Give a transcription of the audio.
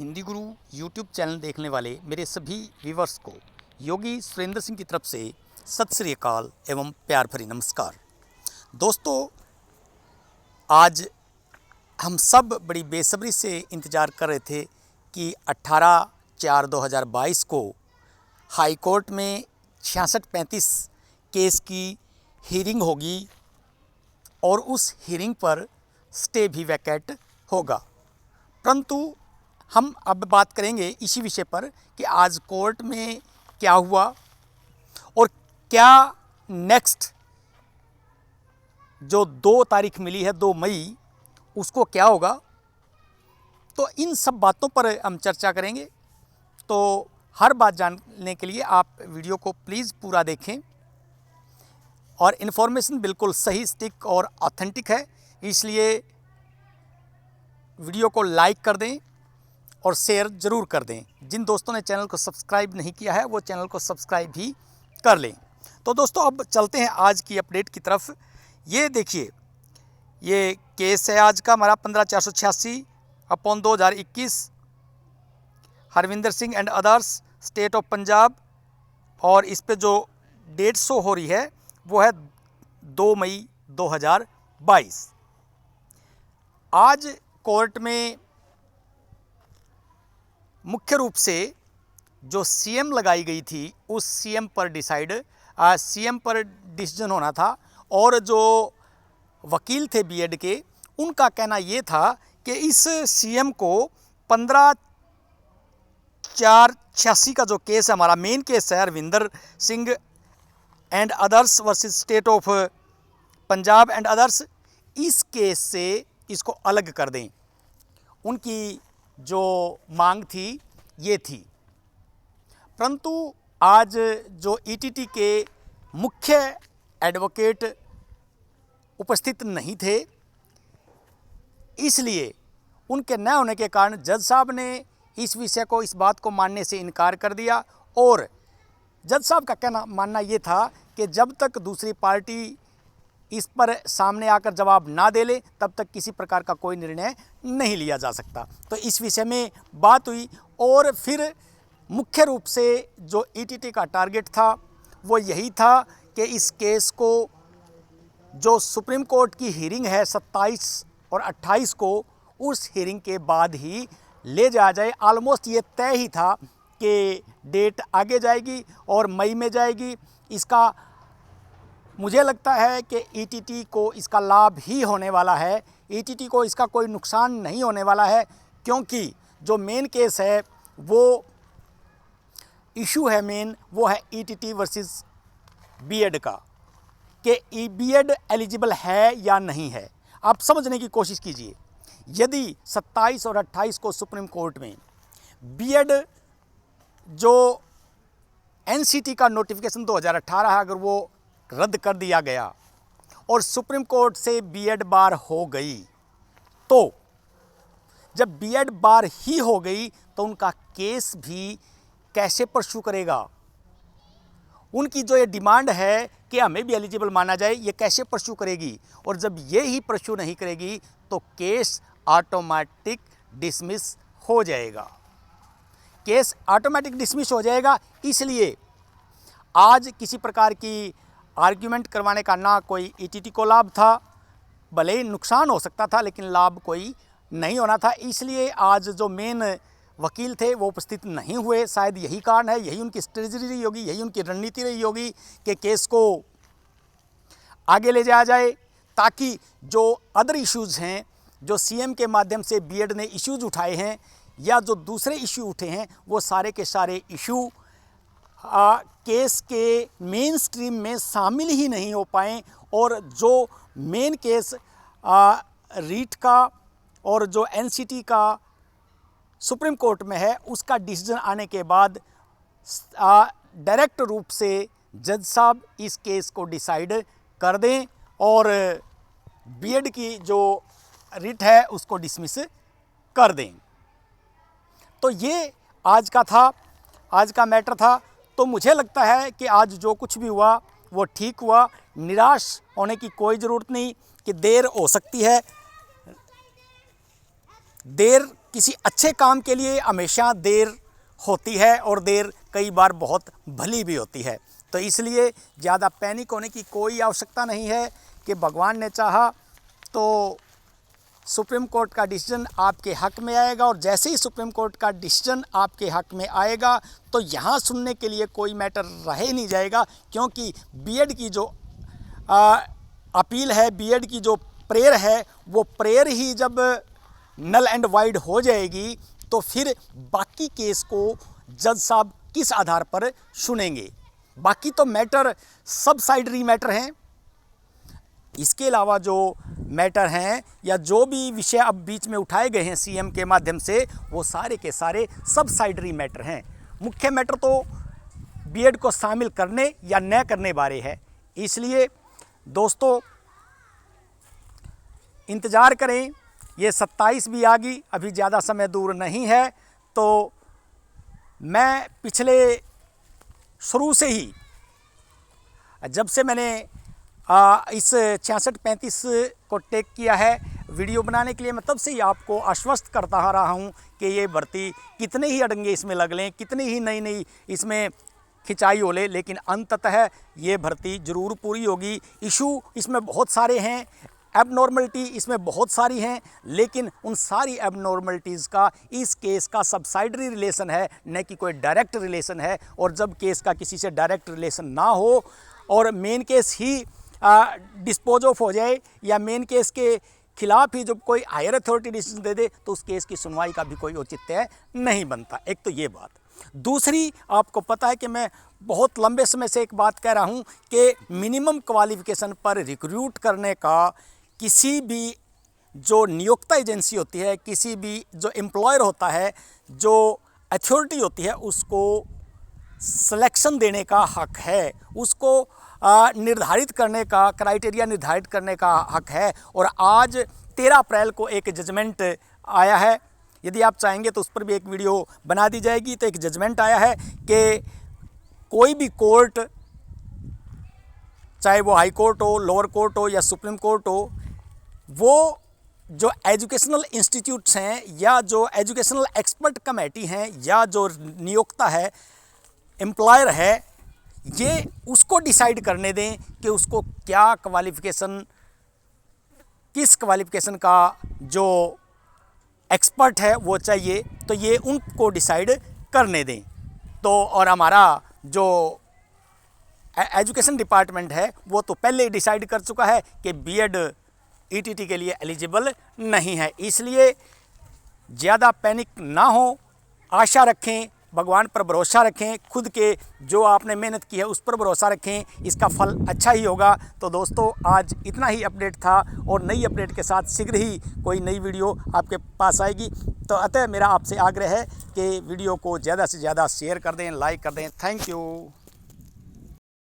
हिंदी गुरु YouTube channel देखने वाले मेरे सभी व्यूवर्स को योगी सुरेंद्र सिंह की तरफ से सत श्री अकाल एवं प्यार भरी नमस्कार। दोस्तों, आज हम सब बड़ी बेसब्री से इंतज़ार कर रहे थे कि 18/4/2022 को हाई कोर्ट में 6635 केस की हीयरिंग होगी और उस हीयरिंग पर स्टे भी वैकेट होगा। परंतु हम अब बात करेंगे इसी विषय पर कि आज कोर्ट में क्या हुआ और क्या नेक्स्ट जो 2 तारीख मिली है 2 मई, उसको क्या होगा। तो इन सब बातों पर हम चर्चा करेंगे। तो हर बात जानने के लिए आप वीडियो को प्लीज़ पूरा देखें और इन्फॉर्मेशन बिल्कुल सही, स्टिक और ऑथेंटिक है, इसलिए वीडियो को लाइक कर दें और शेयर ज़रूर कर दें। जिन दोस्तों ने चैनल को सब्सक्राइब नहीं किया है वो चैनल को सब्सक्राइब भी कर लें। तो दोस्तों, अब चलते हैं आज की अपडेट की तरफ। ये देखिए, ये केस है आज का हमारा 15/486/2021 Harvinder Singh and others state of Punjab, और इस पे जो डेट शो हो रही है वो है 2 मई 2022। आज कोर्ट में मुख्य रूप से जो सीएम लगाई गई थी उस सीएम पर डिसीजन होना था, और जो वकील थे बीएड के, उनका कहना ये था कि इस सीएम को 15/4/86 का जो केस है, हमारा मेन केस है Harvinder Singh and others versus state of Punjab and others, इस केस से इसको अलग कर दें। उनकी जो मांग थी ये थी। परंतु आज जो ईटीटी के मुख्य एडवोकेट उपस्थित नहीं थे, इसलिए उनके न होने के कारण जज साहब ने इस विषय को, इस बात को मानने से इनकार कर दिया। और जज साहब का मानना ये था कि जब तक दूसरी पार्टी इस पर सामने आकर जवाब ना दे ले तब तक किसी प्रकार का कोई निर्णय नहीं लिया जा सकता। तो इस विषय में बात हुई, और फिर मुख्य रूप से जो ईटीटी का टारगेट था वो यही था कि इस केस को, जो सुप्रीम कोर्ट की हीयरिंग है 27 और 28 को, उस हीयरिंग के बाद ही ले जाया जाए। ऑलमोस्ट ये तय ही था कि डेट आगे जाएगी और मई में जाएगी। इसका मुझे लगता है कि ईटीटी को इसका लाभ ही होने वाला है, ईटीटी को इसका कोई नुकसान नहीं होने वाला है, क्योंकि जो मेन केस है, वो इशू है मेन, वो है ईटीटी वर्सेस बीएड का, कि बीएड एलिजिबल है या नहीं है। आप समझने की कोशिश कीजिए, यदि 27 और 28 को सुप्रीम कोर्ट में बीएड जो एनसीटी का नोटिफिकेशन 2018 है, अगर वो रद्द कर दिया गया और सुप्रीम कोर्ट से बीएड बार हो गई, तो जब बीएड बार ही हो गई तो उनका केस भी कैसे परस्यू करेगा। उनकी जो ये डिमांड है कि हमें भी एलिजिबल माना जाए, ये कैसे परस्यू करेगी। और जब ये ही परस्यू नहीं करेगी तो केस ऑटोमेटिक डिसमिस हो जाएगा, केस ऑटोमेटिक डिसमिस हो जाएगा। इसलिए आज किसी प्रकार की आर्ग्यूमेंट करवाने का ना कोई ईटीटी को लाभ था, भले ही नुकसान हो सकता था लेकिन लाभ कोई नहीं होना था। इसलिए आज जो मेन वकील थे वो उपस्थित नहीं हुए। शायद यही कारण है, यही उनकी स्ट्रेटजी रही होगी, यही उनकी रणनीति रही होगी कि केस को आगे ले जाया जाए, ताकि जो अदर इश्यूज़ हैं, जो सीएम के माध्यम से बीएड ने इश्यूज़ उठाए हैं या जो दूसरे इश्यू उठे हैं, वो सारे के सारे इश्यू केस के मेन स्ट्रीम में शामिल ही नहीं हो पाए, और जो मेन केस रीट का और जो एनसीटी का सुप्रीम कोर्ट में है, उसका डिसीजन आने के बाद डायरेक्ट रूप से जज साहब इस केस को डिसाइड कर दें और बीएड की जो रीट है उसको डिसमिस कर दें। तो ये आज का था, आज का मैटर था। तो मुझे लगता है कि आज जो कुछ भी हुआ वो ठीक हुआ। निराश होने की कोई ज़रूरत नहीं कि देर हो सकती है, देर किसी अच्छे काम के लिए हमेशा देर होती है और देर कई बार बहुत भली भी होती है। तो इसलिए ज़्यादा पैनिक होने की कोई आवश्यकता नहीं है कि भगवान ने चाहा तो सुप्रीम कोर्ट का डिसीजन आपके हक़ में आएगा, और जैसे ही सुप्रीम कोर्ट का डिसीजन आपके हक़ में आएगा तो यहाँ सुनने के लिए कोई मैटर रह ही नहीं जाएगा, क्योंकि बीएड की जो अपील है, बीएड की जो प्रेयर है, वो प्रेयर ही जब नल एंड वाइड हो जाएगी तो फिर बाकी केस को जज साहब किस आधार पर सुनेंगे। बाकी तो मैटर सबसाइडरी मैटर हैं। इसके अलावा जो मैटर हैं या जो भी विषय अब बीच में उठाए गए हैं सीएम के माध्यम से, वो सारे के सारे सबसाइडरी मैटर हैं। मुख्य मैटर तो बीएड को शामिल करने या न करने बारे है। इसलिए दोस्तों इंतज़ार करें, ये 27 भी आ गई, अभी ज़्यादा समय दूर नहीं है। तो मैं पिछले शुरू से ही, जब से मैंने इस 66-35 को टेक किया है वीडियो बनाने के लिए, मैं तब से ही आपको आश्वस्त करता आ रहा हूँ कि ये भर्ती कितने ही अड़ंगे इसमें लग लें, कितनी ही नई नई इसमें खिंचाई हो ले, लेकिन अंततः ये भर्ती ज़रूर पूरी होगी। इशू इसमें बहुत सारे हैं, एबनॉर्मलिटी इसमें बहुत सारी हैं, लेकिन उन सारी एबनॉर्मलिटीज़ का इस केस का सबसाइडरी रिलेशन है, न कि कोई डायरेक्ट रिलेशन है। और जब केस का किसी से डायरेक्ट रिलेशन ना हो और main case he dispose of हो जाए या मेन केस के खिलाफ ही जब कोई हायर अथॉरिटी डिसीजन दे दे, तो उस केस की सुनवाई का भी कोई औचित्य नहीं बनता। एक तो ये बात। दूसरी, आपको पता है कि मैं बहुत लंबे समय से एक बात कह रहा हूँ कि मिनिमम क्वालिफिकेशन पर रिक्रूट करने का किसी भी जो नियोक्ता एजेंसी होती है, किसी भी जो एम्प्लॉयर होता है, जो अथॉरिटी होती है, उसको सिलेक्शन देने का हक है, उसको निर्धारित करने का, क्राइटेरिया निर्धारित करने का हक है। और आज 13 अप्रैल को एक जजमेंट आया है, यदि आप चाहेंगे तो उस पर भी एक वीडियो बना दी जाएगी। तो एक जजमेंट आया है कि कोई भी कोर्ट, चाहे वो हाई कोर्ट हो, लोअर कोर्ट हो या सुप्रीम कोर्ट हो, वो जो एजुकेशनल इंस्टीट्यूट्स हैं या जो एजुकेशनल एक्सपर्ट कमेटी हैं या जो नियोक्ता है, एम्प्लॉयर है, ये उसको डिसाइड करने दें कि उसको क्या क्वालिफ़िकेशन, किस क्वालिफ़िकेशन का जो एक्सपर्ट है वो चाहिए, तो ये उनको डिसाइड करने दें। तो और हमारा जो एजुकेशन डिपार्टमेंट है वो तो पहले ही डिसाइड कर चुका है कि बीएड ईटीटी के लिए एलिजिबल नहीं है। इसलिए ज़्यादा पैनिक ना हो, आशा रखें, भगवान पर भरोसा रखें, खुद के जो आपने मेहनत की है उस पर भरोसा रखें, इसका फल अच्छा ही होगा। तो दोस्तों आज इतना ही अपडेट था, और नई अपडेट के साथ शीघ्र ही कोई नई वीडियो आपके पास आएगी। तो अतः मेरा आपसे आग्रह है कि वीडियो को ज़्यादा से ज़्यादा शेयर कर दें, लाइक कर दें। Thank you.